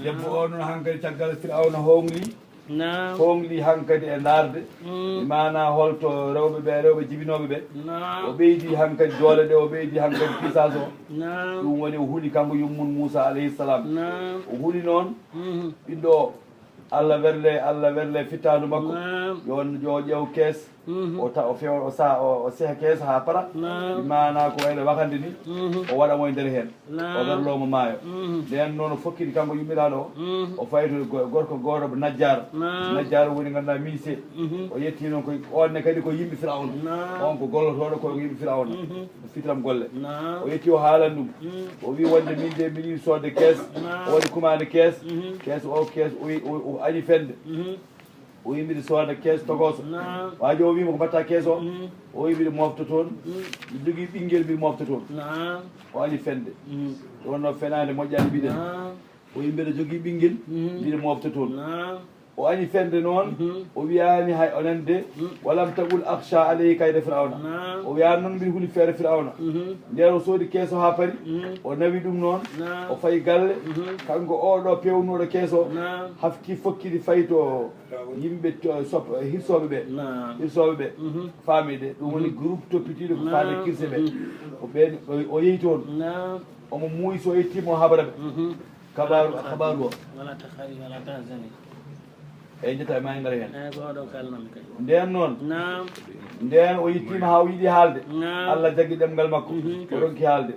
debbo o noon hankkadi caggal firawna hongli نعم hongli hankkadi e darde mana holto rewɓe ɓe rewɓe jibinoɓe ɓe o ɓeydi hankkadi doole ɗe o ɓeydi hankkadi puissance o نعم ɗum woni o huuli kanko yummum Moussa alayhi salam نعم o huuli noon ɓiɗɗo o Allah werle fittandu makko yo ƴeew kees o ta o fewa o seha kees ha para mana ko wayno wakande ni o waɗamo e nder hen o werlomo maayo nden noon o fokkidi kanko yummiraɗo o fayi to gorko goto najjaro woni ganduɗa ministé o yetti noon koy onne kadi ko yimɓe firawna on ko gollotoɗo ko yimɓe firawna o fitram golle o yetti o haalan ɗum o wi wonde min de mbiɗi sodde kees o waɗi kumade kees o añi fende o wi mbiɗa sooda kees togoso waji o wima ko mbatta kees o wi mbiɗa mofta toon mi jogui ɓinguel mbiɗa mofta toon o añi fende ɗonno fenade moƴƴani mbiɗen o wi mbiɗa jogui ɓinguel mbiɗa mofta toon o añi fende noon o wiyani hay onande walam taqul akhsha alayhi kayda firawna o wiyani noon mbiɗa huuli feere firawna nden o soodi kees o ha paari o nawi ɗum noon o fayi galle kanko oɗo pewnuɗo kees o hafki fokkidi fayi to yimɓe hirsoɓe ɓe faamide ɗum woni groupe toppitiɗo ko faade kirse ɓe o ɓen o yeehi toon omo muuyi so yettima o habara ɓe habaru o eyyi jetta ma ngar hen nden noon nden o yettima ha o yiiɗi haalde Allah jaggi ɗemgal makko o ronki haalde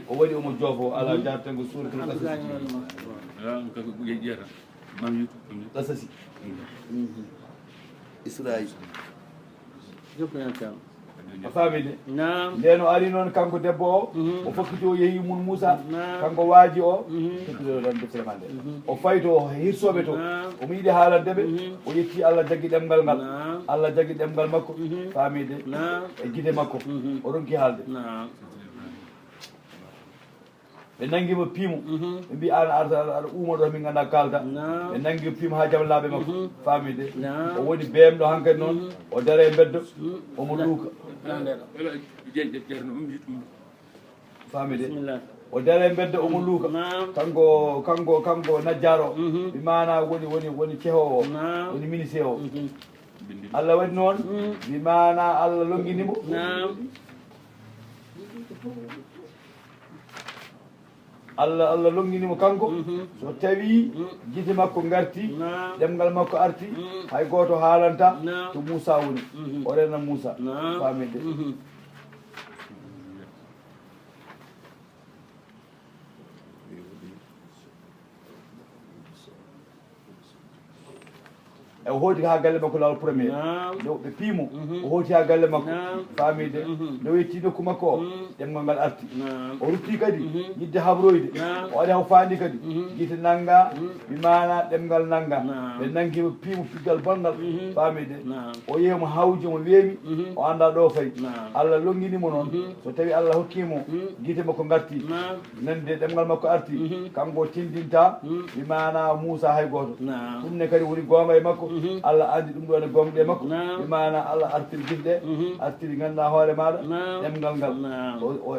o waɗi omo joofo ala jartengo suratul qasasi Israil a faamide nden o ari noon kanko debbo o fokkiti o yeehi mum Moussa kanko waaji o toppiɗo tan deftere ma nde o fayi to hirsoɓe to omo yiiɗi haalandeɓe o yetti Allah jaggi ɗemgal ngal Allah jaggi ɗemgal makko faamide e guide makko o ronki haalde ɓe nanguimo piimo ɓe mbi an aɗa umoɗo min ganda kalda ɓe nanguimo piimo ha jamlaɓe makko faamide o woni beemɗo hankkadi noon o dare beddo omo luuka faamide o dare beddo omo luuka kanko najjaro ɓe mana woni cehowo o woni ministé o Allah waɗi noon ɓe mana Allah longinimo Allah longinimo kanko so tawi guite makko garti ɗemgal makko arti hay goto haalanta to Moussa woni o rena Moussa faamide e o hooti ha galle makko lawol premier ɓe piimo o hooti ha galle makko faamide nde o yetti nokku makko o ɗemgal ngal arti o rutti kadi yidde habroyde o waɗi haw faandi kadi guite nangga mi mana ɗemgal nangga ɓe nanguimo piimo piggal bongal faamide o yeeyimo hawji mo weemi o anda ɗo fayi Allah longinimo noon so tawi Allah hokkimo guite makko garti nande ɗemgal makko arti kanko tindinta mi mana Moussa hay goto ɗum ne kadi woni gonga e makko Allah andi ɗum ɗo ne gonɗe makko mi mana Allah artiri guiɗe ɗe artiri ganduɗa hoore maɗa ɗemgal ngal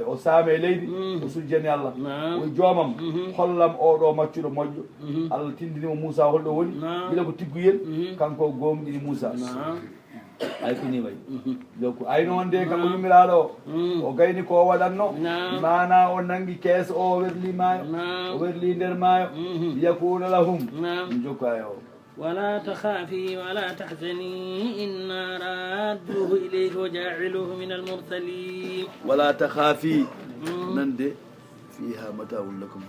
o saame e leydi o sujjani Allah o joomam hollam oɗo maccuɗo moƴƴo Allah tindinimo Moussa holɗo woni gila ko tigguyel kanko gomɗini Moussa ay ko ni way donc ay noon de kanko yummiraɗo o gayni ko waɗanno mana o nangi kees o werli maayo o werli nder maayo yakuna lahum jokko ay o ولا تخافي ولا تحزني إنا رادوه إليك وجاعلوه من المرسلين ولا تخافي نندي فيها متاع لكم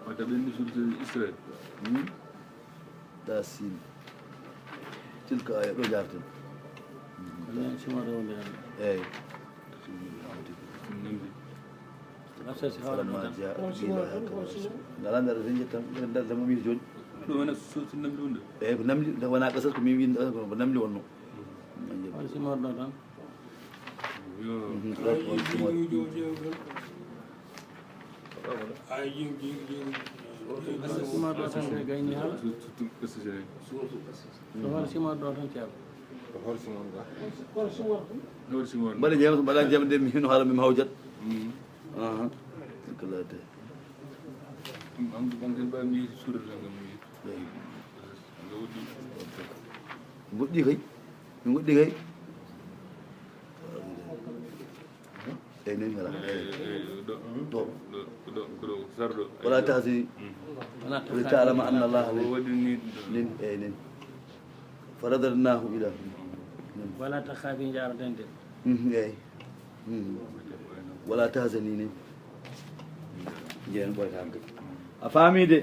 وتبين سورة إسرائيل تاسين تلك آية رجعتم اي فلما جاء نرى رجعتم ندل مميز جون وانا سورة النمل اي نمل وانا قصص مين نمل ونو mbaɗa jeema so mbaɗa jeema nde mi hino haala mimi hawjat kalate goɗɗi kay mi goɗɗi kay eyyi nen ngala wala tahsini wala ta'lama anna allaha nen eyyi nen faradarnahu ila wala takhafi jaraten de eyyi wala tahsani nen jeen ɓoyta kay a faamide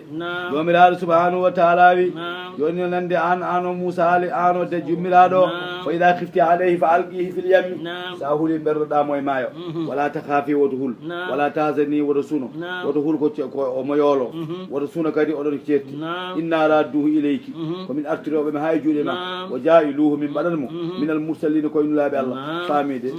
jomiraɗo subhanahu wa taala wi joni nande an o Moussa haali an o de jummiraɗo fa ida khifti alayhi fa alqihi fil yammi sa huuli ɓerɗoɗamo e maayo wala takhafi woto hul wala tahzani woto suno woto hul ko omo yoolo woto suno kadi oɗon cetti inna radduhu ileyki komin artiroɓe mi ha e juuɗe ma o jailuhu min mbaɗanmo minal mursalina koye nulaɓe Allah faamide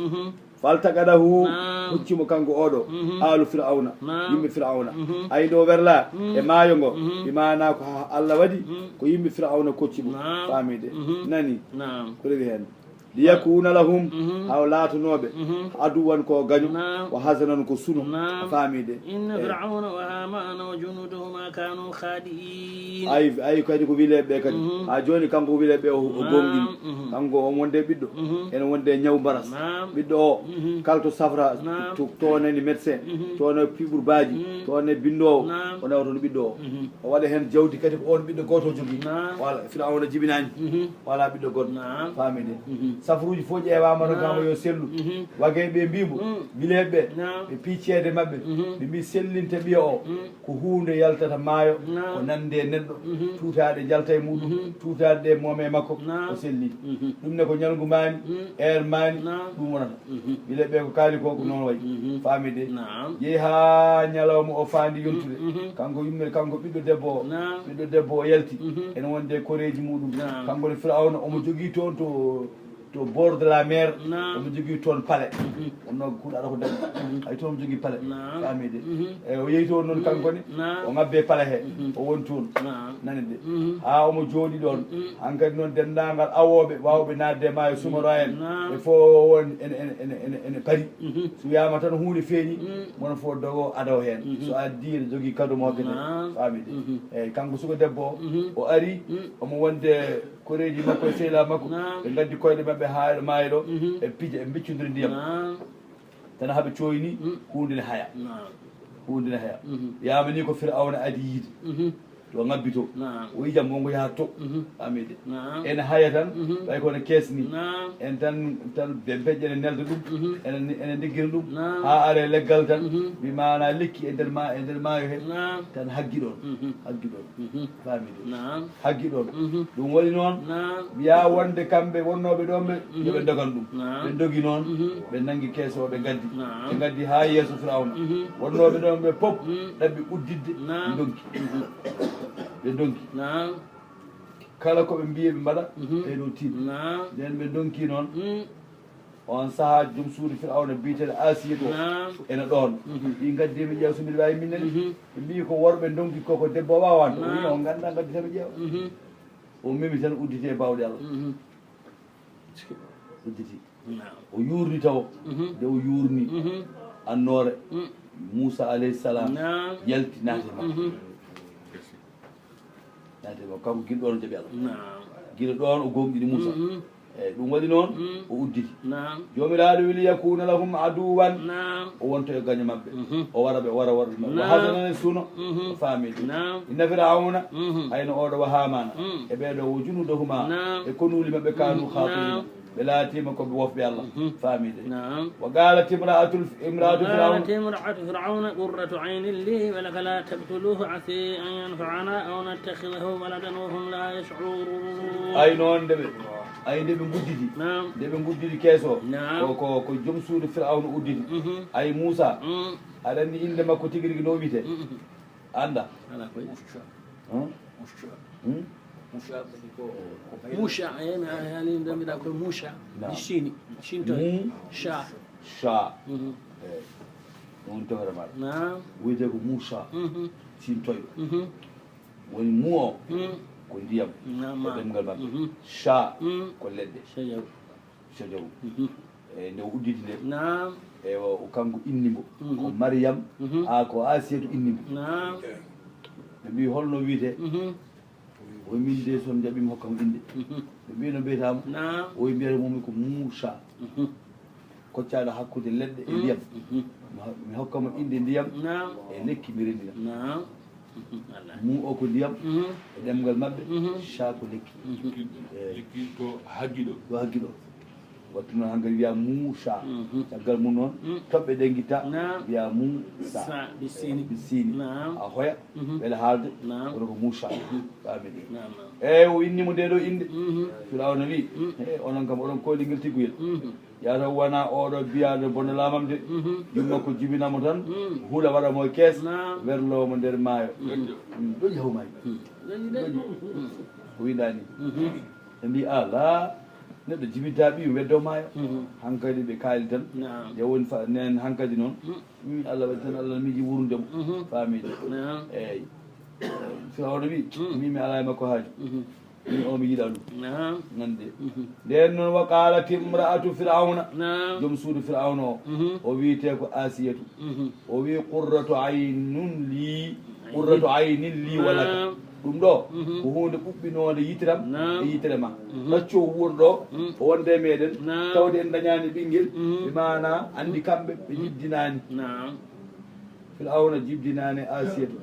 faltaqadahu huccimo kanko oɗo alu fir'auna yimɓe fir'auna ayi ɗo werla e maayo ngo imana ko Allah waɗi ko yimɓe fir'auna koccimo faamide nani ko rewi hen liyakuna lahum haw laatanoɓe aduwan ko gaño o hasanan ko suno faamide inna fir'auna wa hamana wa junuduhuma kanu khadi'in ayi kadi ko wileɓe kadi ha joni kanko wileɓe o gonɗini kanko o wonde ɓiɗɗo ene wonde ñaw mbaras ɓiɗɗo o kalto safra to nani médecin to no piɓur baji to ne bindowo o nawa toon ɓiɗɗo o waɗa hen jawdi kadi ko on ɓiɗɗo goto jogui wala fir'auna jibinani wala ɓiɗɗo goɗɗo faamide safruji fof ƴeewama no gama yo sellu wagay ɓe mbimo bileɓe ɓe piccede mabɓe ɓe mbi sellinta ɓiya o ko hunde yaltata maayo ko nande neɗɗo tuutaɗe jalta e muɗum tuutaɗe ɗe moome makko o selli ɗum ne ko ñalgu mani air mani ɗum wonata bileɓe ko kaali ko ko noon wayi faamide yeehi ha ñalawma o faandi yontude kanko yummere kanko ɓiɗɗo debbo o yalti ene wonde koreji muɗum kanko ne Fir'auna omo jogui toon to bord de la mer omo jogui toon palais onno kuuɗaɗa ko dañi hay toon omo jogui palais faamide e o yeehi toon noon kankone o ngabbe palais he o woni toon nani de ha omo jooɗi ɗon hankkadi noon dendagal awoɓe wawɓe nadde maayo sumaro en e fo won ene paari so wiyama tan hunde feeñi mono fo dogo adaw hen so addi ene jogui cadeau mo kene faamide eyyi kanko suko debbo o ari omo wonde koreji makko e sehla makko ɓe gaddi koyɗe mabɓe ha ɗo maayo ɗo e piija e biccodiri ndiyam tan haaɓe coyni hunde ne haya wiyama ni ko Fir'auna adi yiide to ngabbi to o wi jam wonko yaha to faamide ene haya tan ɓay kono keesni en tan ɓe beƴƴe ene nelda ɗum ene ndiggina ɗum ha are leggal tan mi mana lekki e nder maayo he tan haggi ɗon faamide haggi ɗon ɗum waɗi noon wiya wonde kamɓe wonnoɓe ɗon ɓe yoɓe dogan ɗum ɓe dogi noon ɓe nangi kees o ɓe gaddi ha yeeso Fir'auna wonnoɓe ɗon ɓe pop ɗaɓɓi uddidde ɓe donki kala koɓe mbiye ɓe mbaɗa ɓeɗo tiiɗ nden ɓe donki noon on saaha joom suudu Fir'auna biyeteɗo Asiya ɗo ene ɗon ɗi gaddi mi ƴeewa so mbiɗa wawi minnene ɓe mbi ko worɓe donki koko debbo o wawanta o wi o ganda gaddi tan mi ƴeewa o memi tan uddite bawɗe Allah udditi o yurni taw nde o yurni annore Moussa alayhi salam yalti naate makko kanko guila ɗon jaaɓi Allah guila ɗon o gonɗiɗi Moussa eyyi ɗum waɗi noon o udditi jomiraɗo wili yakuna lahum aduwan o wonto e gaño mabɓe o wara o hasanane suno o faamide inna Fir'auna hayno oɗo wa hamana e ɓeɗo wo junudahuma e konuli mabɓe kanu khatirina ɓe laatima koɓe wofɓe Allah faamide wa qalat imra'atu fir'auna qurratu aynin li wa laka la tabtuluhu asi an yanfa'ana aw nattakhidahu waladan wa hum la yash'urun ay noon nde ɓe guddidi keeso ko joom suudu Fir'auna uddidi ay Moussa aɗa andi inde makko tigui rigui no wiyete anda Musha yani ndo mbiɗa koye Musha ɗi Shinto Sha ɗum tefere maɗa wiyete ko Moussa Shintoyo woni mu o ko ndiyam نعم e ɗemgal maɓɓe cha ko leɗɗe شجر chajaw e nde o udditi nde نعم e o kanko innimo ko mariam a ko asiyatu innimo نعم ɓe mbi holno wiyete o min de son jaɓimi hokkamo inde ɓe mbi no mbiyetamo نعم o mbiyata momi ko moussa koccaɗo hakkude leɗɗe e ndiyam mi hokkamo inde ndiyam نعم e lekki mi rendina نعم mu o ko ndiyam e ɗemgal maɓɓe cha ko lekki lekki to haggiɗo ɗo haggiɗo wattu noon hankkadi wiya moussa caggal mum noon toɓɓe ɗe guitta wiya moussa بالسين sini نعم a hoya beele haalde نعم kono ko moussa ɓaami نعم eyyi o innimo nde ɗo inde firawna wi e onon kam oɗon koolingel tigguyel yataw wona oɗo biyaɗo bonno lamam de yumma ko jibinamo tan huula waɗamo e kees werlomo nder maayo ɗo yahumay ko winɗani ɓe mbi ala neɗɗo jibinta ɓiyu weddo maayo hankkadi ɓe kaali tan jawoni nen hankkadi noon allah waɗi tan allah miji wurdemo faamide eyyi firawna wi mimi ala e makko haaju min o mi yiɗa ɗum nande nden noon wa qalat imra'atu firawna joom suudu firawna o wiyete ko asiyatu o wi qurratu aynun li qurratu aynin li walaka ɗum ɗo ko hunde ɓuɓɓinode yitiram e yitere ma ɗacco wuuro ɗo o wonde meɗen tawde en dañani ɓinguel ɓe mana andi kamɓe ɓe jiddinani firawna jibdinani asiyatu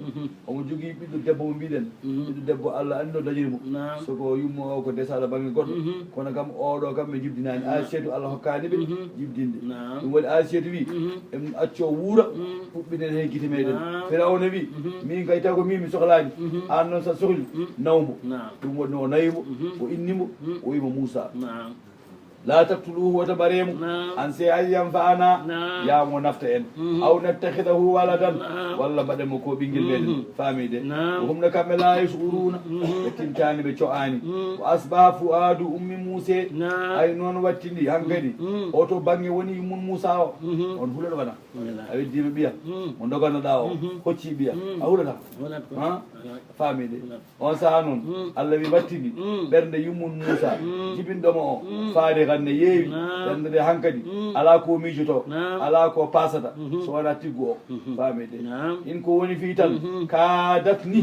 omo jogui ɓiɗɗo debbo mo mbiɗen ɓiɗɗo debbo allah andi no dañirimo soko yummo o ko desaɗo banggue goɗɗo kono kam oɗo kam ɓe jibdinani asiyatu allah hokkani ɓe jibdinde ɗum waɗi asiyatu wi en acco wuura ɓuɓɓinen hen guite meɗen firawna wi min kay taw ko min mi sohlani an noon sa sohli nawmo ɗum waɗi no o nayimo o innimo o wima moussa la taqtuluhu wata baremu an se ayyam fa ana yamo nafta en aw nattakhidahu waladan walla mbaɗemo ko ɓinguel meɗen faamide humna kamɓe la yashuruna ɓe tintani ɓe co'ani o asbaha fuadu ummi mousé ay noon wattindi hankkadi oto banggue woni mun moussa o on huulat wona a weddima ɓiya mo doganoɗa o hocci ɓiya a huulata faamide on saaha noon allah wi wattindi ɓernde yummun moussa jibinɗomo o faade kanne yeewi ɓernde nde hankkadi ala ko miijoto ala ko pasata so wona tiggu o faamide in ko woni fi tan kadat ni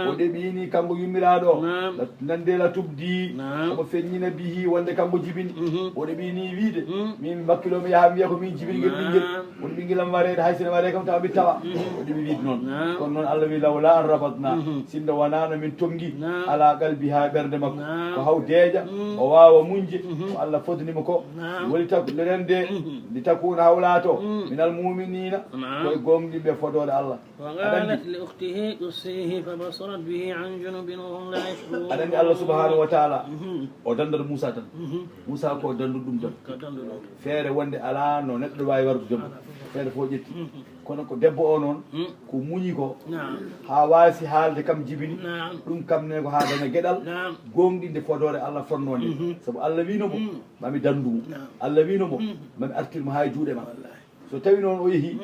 o ɗeɓini kanko yummiraɗo o nandela tubdi omo feññina bihi wonde kanko jibini o ɗeɓini wiide min bakkilomi yaha wiya ko min jibini ngel ɓinguel woni ɓinguelam warede hay sene waɗe kam tawa mi tawa o ɗeɓi wiide noon kono noon allah wi lawla an rabatna sinno wonano min tonggui ala qalbi ha ɓerde makko ko haw deeƴa o wawa muñje ko allah fodnimo ko woni lenen de ndi takuna hawlato minal muminina koye gonɗiɓe fodode allah وقالت لأخته قصيه فبصرت به عن جنب وهم لا يشعرون aɗa andi allah subhanahu wa taala o dandata moussa tan moussa ko dandu ɗum tan feere wonde ala no neɗɗo wawi wardu debbo feere fo ƴetti kono ko debbo o noon ko muñi ko ha wasi haalde kam jibini ɗum kam ne ko ha daña gueɗal gonɗinde fodore allah fonnode saabu allah winomo mami dandumo allah winomo mami artirmo ha e juuɗe ma so tawi noon o yeehi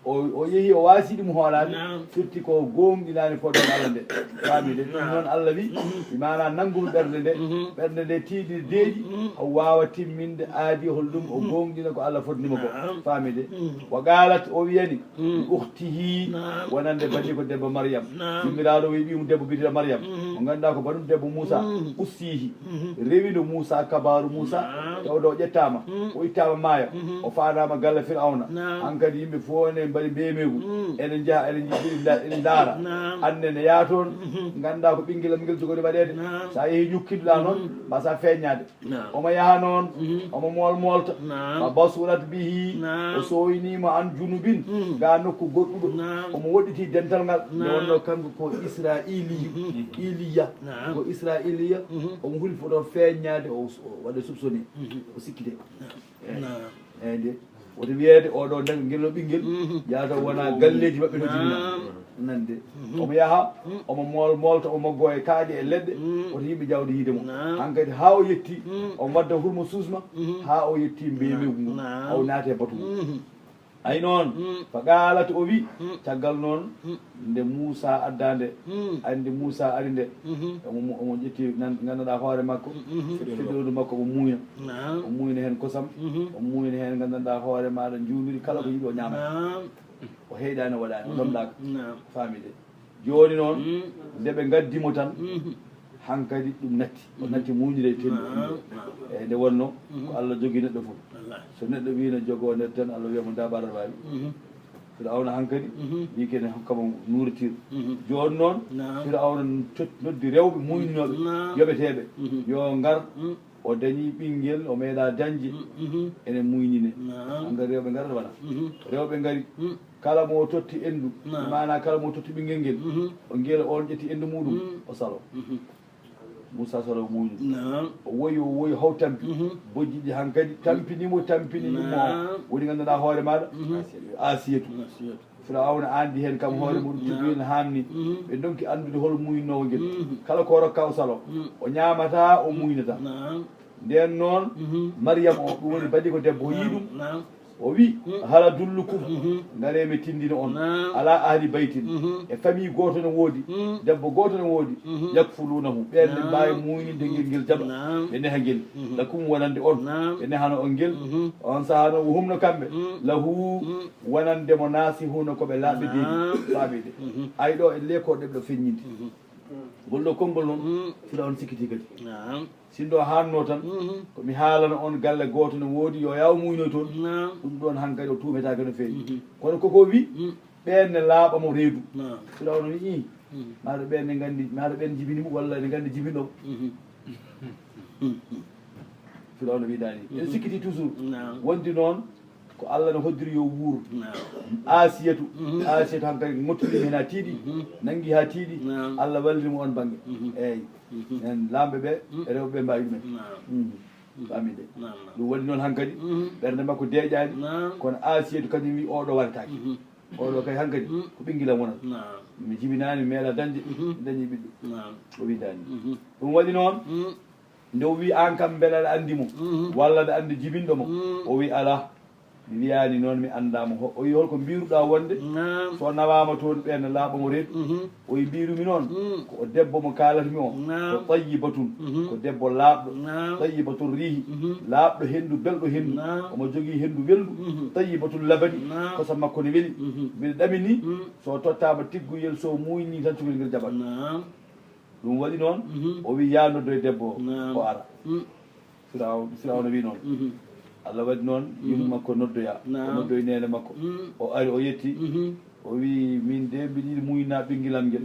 o yeehi o waasi ɗum hoolade firti ko gonɗinani fodore allah nde famide ɗum noon allah wi mana nanggumo ɓerde nde ɓerde nde tiiɗi deeƴi o wawa timminde aadi hol ɗum o gonɗina ko allah fodnima ko famide wa galat o wiyani uktihi wonande bandi ko debbo mariame yummiraɗo wi ɓimo debbo bidira mariame o ganduɗa ko baɗum debbo moussa ussihi rewino moussa kabaru moussa tawde o ƴettama o ittama maaya o faadama galle firawna hankkadi yimɓe fo ne mbaɗi mbemegu enen jaaha enen jiɗɗi enen daara annene yaa toon ganduɗa ko ɓinguelam ngel jogori waɗede sa yeehi ñukkiduɗa noon mbasa feññade omo yaha noon omo molta ma basurat bihi o soynima an junubin ga nokku goɗɗuɗo omo woɗɗiti dental ngal nde wonno kanko ko israiliyu iliya ko israiliya omo huuli foto feññade o waɗa soupçonné o sikkite eyyi nde woto wiyede oɗo nag guello ɓinguel yataw wona galleji mabɓe no jibina nande omo yaha omo molta omo moggo e kaaƴe e leɗɗe woto yimɓe jawde yiidemo hankkadi ha o yetti omo wadda hurmo suusma ha o yetti mbemegu ngu haw naate batu ngu ay noon fa qaalat o wi caggal noon nde Moussa addande andi Moussa ari nde omo ƴetti ganduɗa hoore makko fiɗodu makko o muyna hen kosam o muyna hen gandanɗa hoore maɗa juumiri kala ko yiiɗi o ñaama o heyɗani o waɗani o lomɗaka faamide joni noon ndeɓe gaddimo tan hankkadi ɗum natti o natti muñire tenni eyyi nde wonno ko Allah jogui neɗɗo foof so neɗɗo wino jogo nder tan Allah wiyamo daɓaɗa wawi Firawna hankkadi wi kene hokkamo nourriture joni noon Firawna noddi rewɓe muyninoɓe yoɓeteɓe yo ngar o dañi ɓinguel o meeɗa dañde enen muynine hankkadi rewɓe garat wona rewɓe gaari kala mo totti endu mana kala mo totti ɓinguel nguel o guila on ƴetti endu muɗum o salo Moussa salo muñu o woyi haw tampi bojjiɗi hankkadi tampinimo tampinimo woni ganduɗa hoore maɗa asiyatu Firawna andi hen kam hoore muɗum tiguino hanni ɓe donki andude hol muynowo guel kala ko rokka o salo o ñamata o muynata nden noon Mariame o ɗum woni baɗi ko debbo o yii ɗum o wi hala dullukum gareme tindina on ala ahli baytin e famille goto ne woodi debbo goto ne woodi yakfulunahu ɓenne mbawi muynide guel jaɓa ɓe neha guel lakum wonande on ɓe nehano on guel on saaha noon wo humno kamɓe lahu wonande mo naasihuno koɓe laaɓe deedi faamide ay ɗo e leeko ɗeɓɗo feññinde ngol ɗo konngol noon fiɗa on sikkiti kadi sinno hanno tan komi haalana on galle goto ne woodi yo yaw muyno toon ɗum ɗon hankkadi o tuumetake no feewi kono koko wi ɓenne laaɓamo reedu Firawna wi i maɗa ɓenne gandi maɗa ɓen jibinimo walla ene gandi jibinomo Firawna wiɗani en sikkiti toujours wondi noon ko Allah ne hoddiri yo wuuro asiyatu hankkadi mottuɗimi hen ha tiiɗi nanggui ha tiiɗi Allah wallimo on banggue eyyi en lamɓe ɓe e rewɓe mbawi ɗumen famide ɗum waɗi noon hankkadi ɓernde makko deeƴani kono asiyatu kañum wi oɗo waɗatake oɗo kay hankkadi ko ɓinguilam wonata mi jibinani mi meeɗa dañde dañi ɓiɗɗo o widani ɗum waɗi noon nde o wi an kam beele aɗa andimo walla aɗa andi jibinɗomo o wi ala mi wiyani noon mi andama o wi holko mbiruɗa wonde so nawama toon ɓenne laaɓamo reedu o wi mbirumi noon ko debbo mo kalatmi o ko tayyibatun ko debbo laaɓɗo tayyibatun riihi laaɓɗo hendu belɗo hendu omo jogui hendu weldu tayyibatun labani kosam makko ne weeli mbiɗa ɗamini so tottama tigguyel so muyni tan cugel ngel jaɓat ɗum waɗi noon o wi ya noddo e debbo o ara Firawna wi noon Allah waɗi noon yimmu makko noddoya o noddoye nene makko o ari o yetti o wi min de mbiɗa yiɗi muyna ɓinguilam guel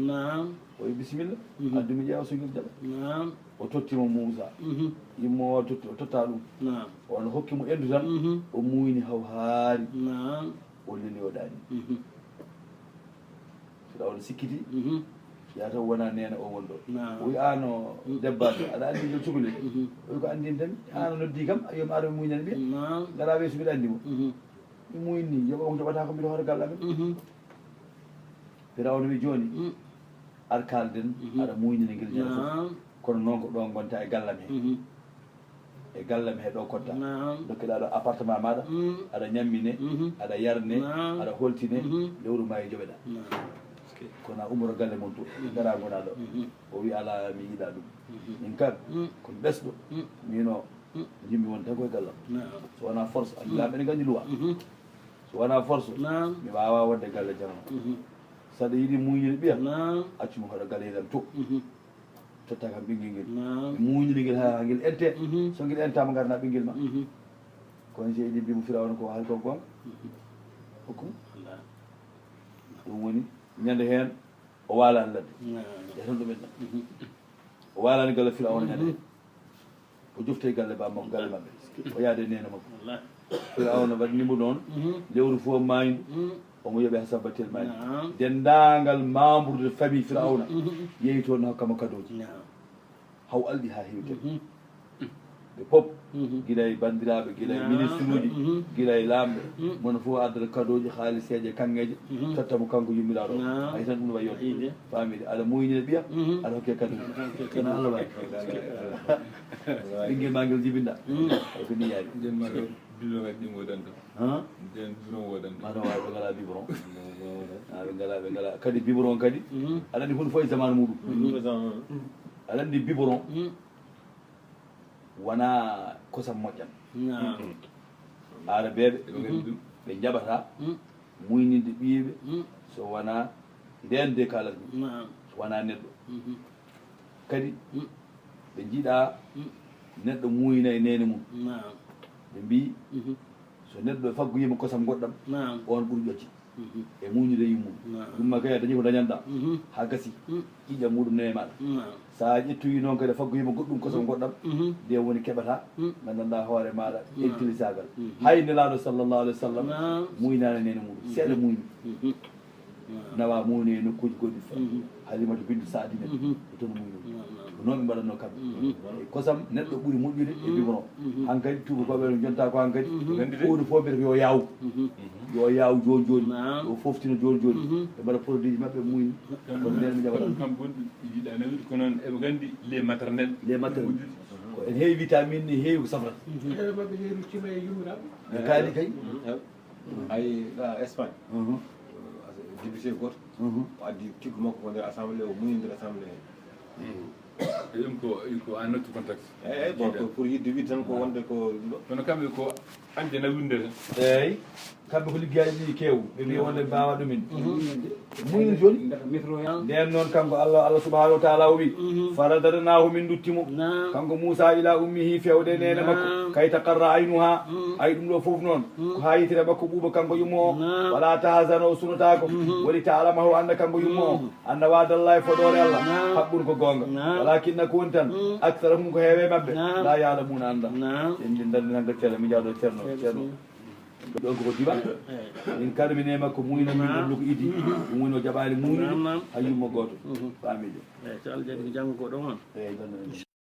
o wi bisimilla addumi ƴeewa so guel jaɓa o tottimo Moussa yimmo o totta ɗum on hokkimo endu tan o muyni haw haari o lelioɗani Firawna sikkiti yataw wona nene o won ɗo o wi ano debbaɗo aɗa andi jol cukalel o wi ko andin tan ano noddi kam yomi ara mi muynani ɓiya gara weeso mbiɗa andimo mi muyni yoɓa ko joɓata ko mbiɗa hoore galle amen Firawna wi joni ar kalden aɗa muynini guel jara foof kono noon ko ɗon gonta e gallam he e gallam he ɗo kotta dokkeɗa ɗo appartement maɗa aɗa ñammine aɗa yarne aɗa holtine lewru ma e joɓeɗa kono a umoro galle mon to gara gona ɗo o wi ala mi yiiɗa ɗum min kam komi ɓesɗo mino jimmi won tan koye gallam so wona force andilaɓe ene gandi loi so wona force mi wawa wonde galle jamma saɗa yiiɗi muñide ɓiya accumi hoɗo galle yiɗam to totta kam ɓinguel nguel mi muñide nguel ha nguel ente so nguel entama garna ɓinguel ma kono si eɗi mbimo Firawna ko haali kon gonga hokkum ɗum woni ñande hen o walani ladde yeton ɗumen ɗam o walani galle Firawna ñande hen o jofte galle bammakko galle mabɓe o yaade nene makko Firawna waɗnimo ɗon lewru fo maydu omo yooɓe ha sabbatel maydu dendagal membre de famille Firawna yeehi toon hokkamo kadoji haw alɗi ha heewte ɓe pop guilay bandiraɓe guilay ministre uji guilay lamɓe mono fof addata kadoji haaliseje kanŋeje tottamo kanko yummiraɗo hay tan ɗum wayi yonde famide aɗa muynina ɓiya aɗa hokke kadoji kono Allah wawi ɓinguel ma guel jibinɗa ay ko ni yaari biberon ngaji ɗi wodanta nden biberon wodanta mano wawi ɓe ngala biberon ɓe ngala kadi biberon kadi aɗa andi hunde fof e zaman muɗum aɗa andi biberon wona kosam moƴƴan arabeɓe ɓe gandi ɗum ɓe jaɓata muyninde ɓiyeɓe so wona nden de kalat ɗum so wona neɗɗo kadi ɓe jiiɗa neɗɗo muyna e nene mum ɓe mbi so neɗɗo faggoyima kosam goɗɗam on ɓuuri ƴocci e muñude yimmum ɗumma kay a dañi ko dañanɗa ha gasi ƴiƴam muɗum newe maɗa sa ƴettoyi noon kadi a faggoyima goɗɗum kosam goɗɗam nde woni keɓata gandanɗa hoore maɗa eltilisagal hay nelaɗo sallllahu alih wa sallam muynani nene muɗum seeɗa muyni nawa muyni e nokkuji goɗɗi halimatu bintu sadine e toon muyno ko noon ɓe mbaɗatno kamɓe kosam neɗɗo ɓuuri moƴƴude e biberon hankkadi tubakoɓe no jonta ko hankkadi oɗo fof mbiyata ko yo yaw yo yaw joni joni yo foftino joni joni ɓe mbaɗa produit ji mabɓe muyni kono nden ɓe jaɓata kam gonɗi yiiɗa nawide ko noon eɓe gandi les maternel ko en heewi vitamine ne heewi ko safrata mabɓe yerutima e yummiraɓe ɓe kaali kay ay ɗa Espagne député goto o addi tiggo makko ko nder assemblé o muni nder assemblé he ɗum ko en notre contact eyyi bon pour yidde wiide tan ko wonde ko ɗo kono kamɓe ko ande nawinde tan eyyi kamɓe ko liggaji ɗi kew ɓe mbi wonde mbawa ɗumen muyni joni nden noon kanko allah subahanahu wa taala o wi faradadnahu min duttimo kanko Moussa ila ummihi fewde nene makko kay taqarra aynuha ay ɗum ɗo foof noon ko ha yitire makko ɓuuba kanko yummo o wala tahasana o sunotako woni ta alamahu anda kanko yummo o anda wadallahi foɗore allah haɓɓun ko gonga walakinna ko woni tan actarahum ko heewe mabɓe la yalamuna anda en ndi dandi tan gaccele mi jawɗo ceerno ɗon koko diwa min kalmine makko muyno min ɗollu ko idi muyno jaɓani muynude ha yummo goto famiɗo so Allah jaɓi ko janggo ko ɗon on eyyi